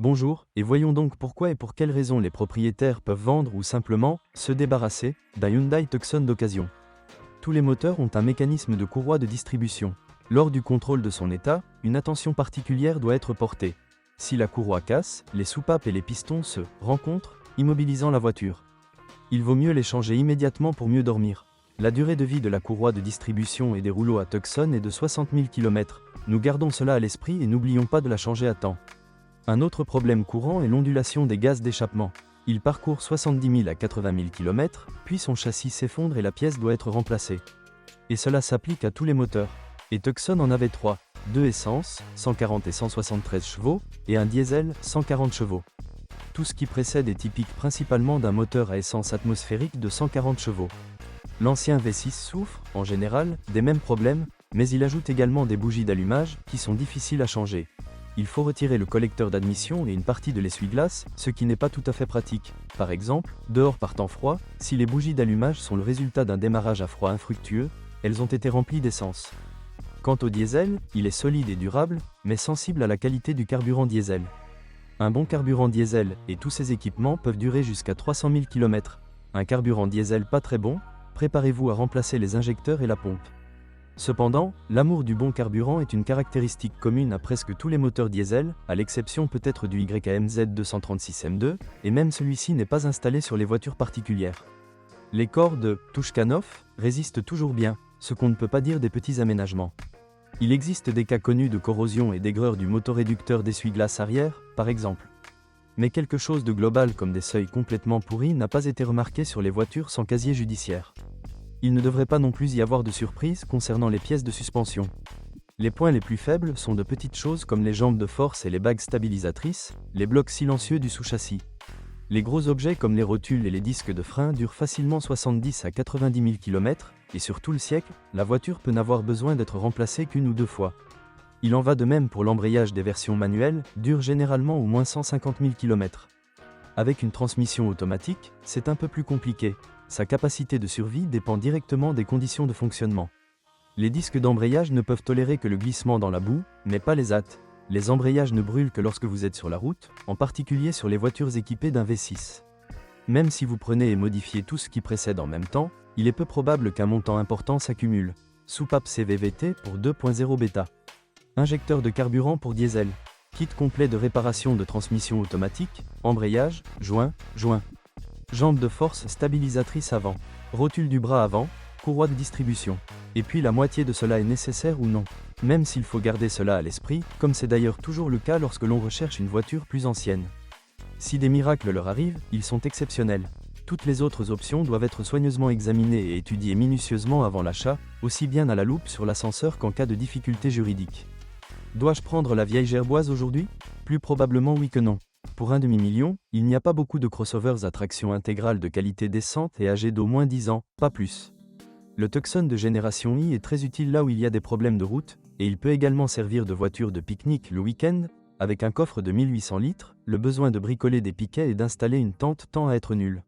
Bonjour, et voyons donc pourquoi et pour quelles raisons les propriétaires peuvent vendre ou simplement se débarrasser d'un Hyundai Tucson d'occasion. Tous les moteurs ont un mécanisme de courroie de distribution. Lors du contrôle de son état, une attention particulière doit être portée. Si la courroie casse, les soupapes et les pistons se rencontrent, immobilisant la voiture. Il vaut mieux les changer immédiatement pour mieux dormir. La durée de vie de la courroie de distribution et des rouleaux à Tucson est de 60 000 km. Nous gardons cela à l'esprit et n'oublions pas de la changer à temps. Un autre problème courant est l'ondulation des gaz d'échappement. Il parcourt 70 000 à 80 000 km, puis son châssis s'effondre et la pièce doit être remplacée. Et cela s'applique à tous les moteurs. Et Tucson en avait 3, 2 essence, 140 et 173 chevaux, et un diesel, 140 chevaux. Tout ce qui précède est typique principalement d'un moteur à essence atmosphérique de 140 chevaux. L'ancien V6 souffre, en général, des mêmes problèmes, mais il ajoute également des bougies d'allumage, qui sont difficiles à changer. Il faut retirer le collecteur d'admission et une partie de l'essuie-glace, ce qui n'est pas tout à fait pratique. Par exemple, dehors par temps froid, si les bougies d'allumage sont le résultat d'un démarrage à froid infructueux, elles ont été remplies d'essence. Quant au diesel, il est solide et durable, mais sensible à la qualité du carburant diesel. Un bon carburant diesel et tous ses équipements peuvent durer jusqu'à 300 000 km. Un carburant diesel pas très bon, préparez-vous à remplacer les injecteurs et la pompe. Cependant, l'amour du bon carburant est une caractéristique commune à presque tous les moteurs diesel, à l'exception peut-être du YMZ 236 M2, et même celui-ci n'est pas installé sur les voitures particulières. Les corps de Tuchkanov résistent toujours bien, ce qu'on ne peut pas dire des petits aménagements. Il existe des cas connus de corrosion et d'aigreur du motoréducteur d'essuie-glace arrière, par exemple. Mais quelque chose de global comme des seuils complètement pourris n'a pas été remarqué sur les voitures sans casier judiciaire. Il ne devrait pas non plus y avoir de surprise concernant les pièces de suspension. Les points les plus faibles sont de petites choses comme les jambes de force et les bagues stabilisatrices, les blocs silencieux du sous-châssis. Les gros objets comme les rotules et les disques de frein durent facilement 70 à 90 000 km, et sur tout le siècle, la voiture peut n'avoir besoin d'être remplacée qu'une ou deux fois. Il en va de même pour l'embrayage des versions manuelles, dure généralement au moins 150 000 km. Avec une transmission automatique, c'est un peu plus compliqué. Sa capacité de survie dépend directement des conditions de fonctionnement. Les disques d'embrayage ne peuvent tolérer que le glissement dans la boue, mais pas les hâtes. Les embrayages ne brûlent que lorsque vous êtes sur la route, en particulier sur les voitures équipées d'un V6. Même si vous prenez et modifiez tout ce qui précède en même temps, il est peu probable qu'un montant important s'accumule. Soupape CVVT pour 2.0 bêta. Injecteur de carburant pour diesel. Kit complet de réparation de transmission automatique, embrayage, joint. Jambe de force stabilisatrice avant. Rotule du bras avant, courroie de distribution. Et puis la moitié de cela est nécessaire ou non. Même s'il faut garder cela à l'esprit, comme c'est d'ailleurs toujours le cas lorsque l'on recherche une voiture plus ancienne. Si des miracles leur arrivent, ils sont exceptionnels. Toutes les autres options doivent être soigneusement examinées et étudiées minutieusement avant l'achat, aussi bien à la loupe sur l'ascenseur qu'en cas de difficulté juridique. Dois-je prendre la vieille gerboise aujourd'hui? Plus probablement oui que non. Pour un demi-million, il n'y a pas beaucoup de crossovers à traction intégrale de qualité décente et âgés d'au moins 10 ans, pas plus. Le Tucson de génération I est très utile là où il y a des problèmes de route, et il peut également servir de voiture de pique-nique le week-end. Avec un coffre de 1800 litres, le besoin de bricoler des piquets et d'installer une tente tend à être nul.